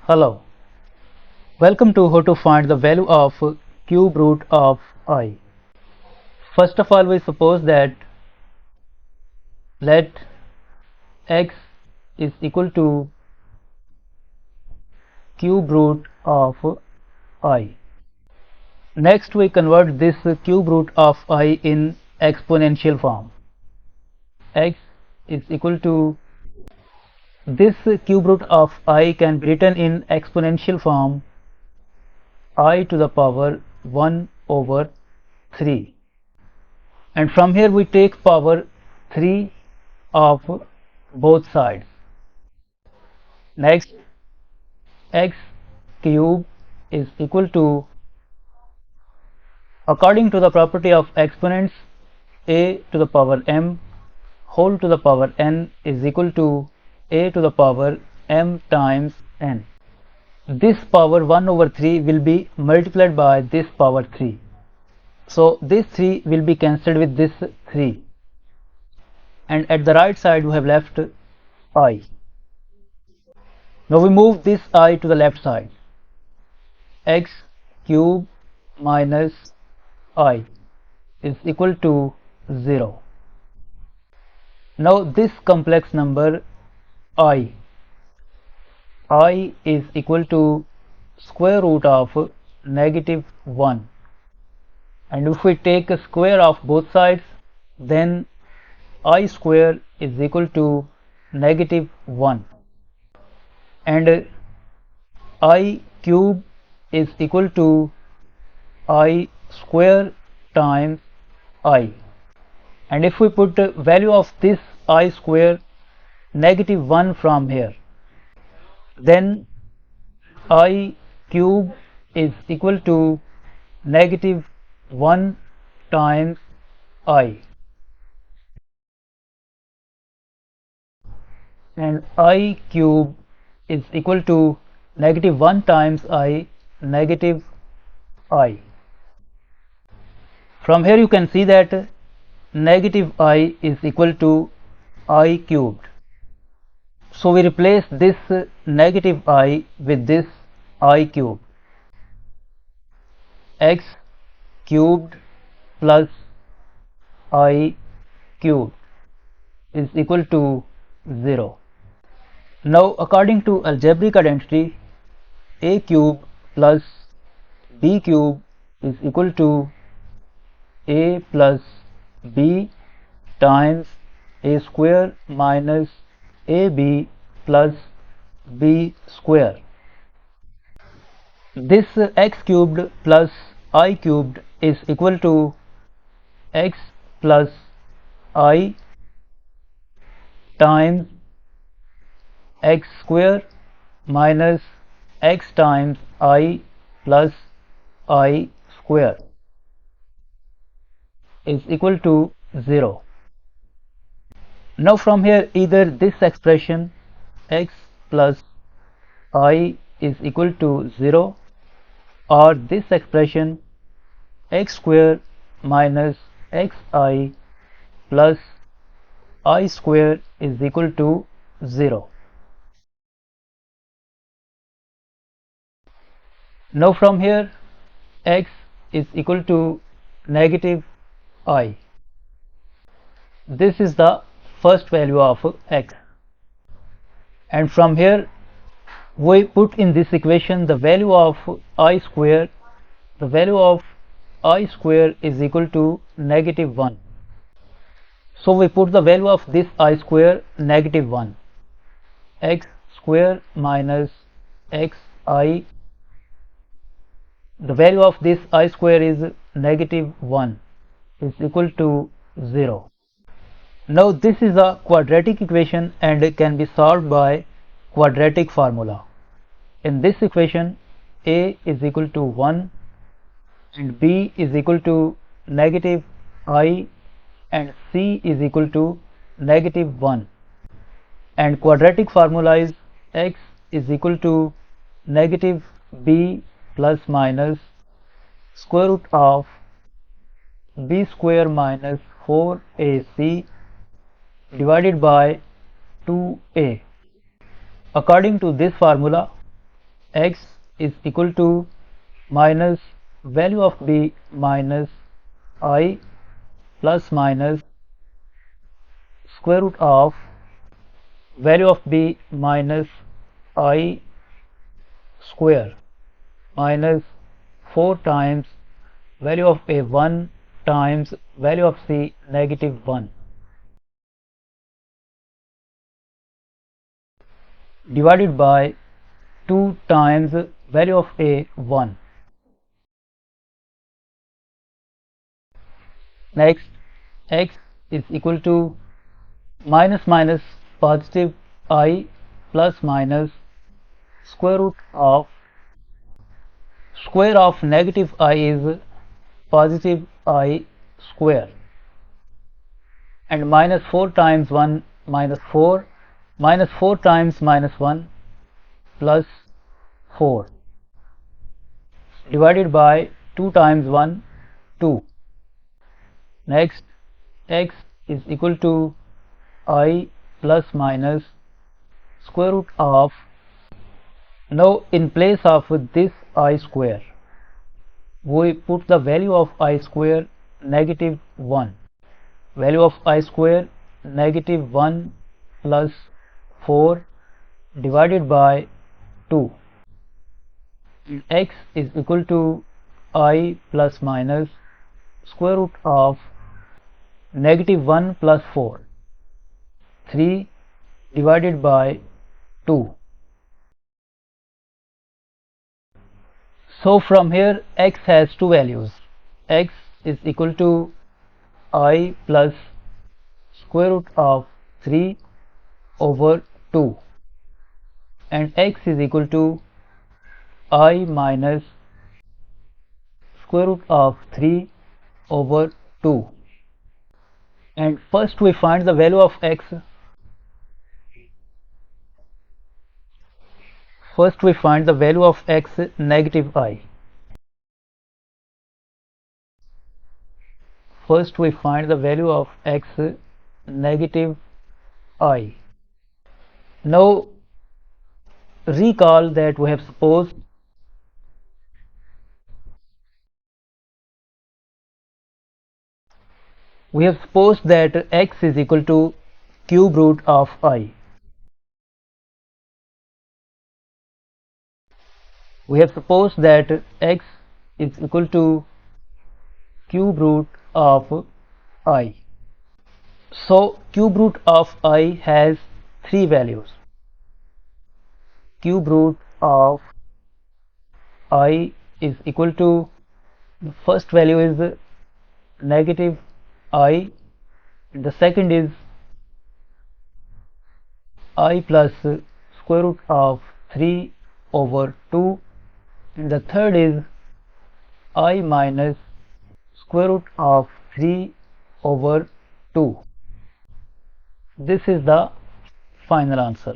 Hello, welcome to how to find the value of cube root of I. First of all, we suppose that let x is equal to cube root of I. Next, we convert this cube root of I in exponential form. X is equal to this cube root of I can be written in exponential form I to the power 1 over 3. And from here we take power 3 of both sides. Next, x cube is equal to, according to the property of exponents, a to the power m whole to the power n is equal to a to the power m times n. This power 1 over 3 will be multiplied by this power 3. So this 3 will be cancelled with this 3. And at the right side we have left I. Now we move this I to the left side. X cube minus I is equal to 0. Now this complex number I is equal to square root of negative 1. And if we take a square of both sides, then I square is equal to negative 1. And I cube is equal to I square times I. And if we put the value of this I square negative 1 from here, then I cube is equal to negative 1 times I. And I cube is equal to negative 1 times I negative I. From here you can see that negative I is equal to I cubed. So we replace this negative I with this I cube. X cubed plus I cubed is equal to 0. Now according to algebraic identity, a cube plus b cube is equal to a plus b times a square minus ab plus b square. This x cubed plus I cubed is equal to x plus I times x square minus x times I plus I square is equal to 0. Now from here either this expression x plus I is equal to 0 or this expression x square minus xi plus I square is equal to 0. Now from here x is equal to negative I. This is the first value of x. And from here we put in this equation the value of I square. The value of I square is equal to negative 1. So we put the value of this I square negative 1. X square minus xi. The value of this I square is negative 1 is equal to 0. Now this is a quadratic equation and it can be solved by quadratic formula. In this equation a is equal to 1 and b is equal to negative I and c is equal to negative 1, and quadratic formula is x is equal to negative b plus minus square root of b square minus 4ac divided by 2a. According to this formula, x is equal to minus value of b minus I plus minus square root of value of b minus I square minus 4 times value of a 1 times value of c negative 1 divided by 2 times value of a 1. Next, x is equal to minus minus positive I plus minus square root of square of negative I is positive I square, and minus 4 times 1 minus 4, minus 4 times minus 1 plus 4 divided by 2 times 1 2. Next, x is equal to I plus minus square root of, now in place of this I square we put the value of I square negative 1, value of I square negative 1 plus 4 divided by 2. X is equal to I plus minus square root of negative 1 plus 4, 3 divided by 2. So from here x has two values. X is equal to I plus square root of 3 over 2, and x is equal to I minus square root of 3 over 2. And first we find the value of x. First we find the value of x negative I. First we find the value of x negative I. Now recall that we have supposed that x is equal to cube root of I. We have supposed that x is equal to cube root of I. So cube root of I has three values. Cube root of I is equal to, the first value is negative I, the second is I plus square root of 3 over 2, and the third is I minus square root of 3 over 2. This is the final answer.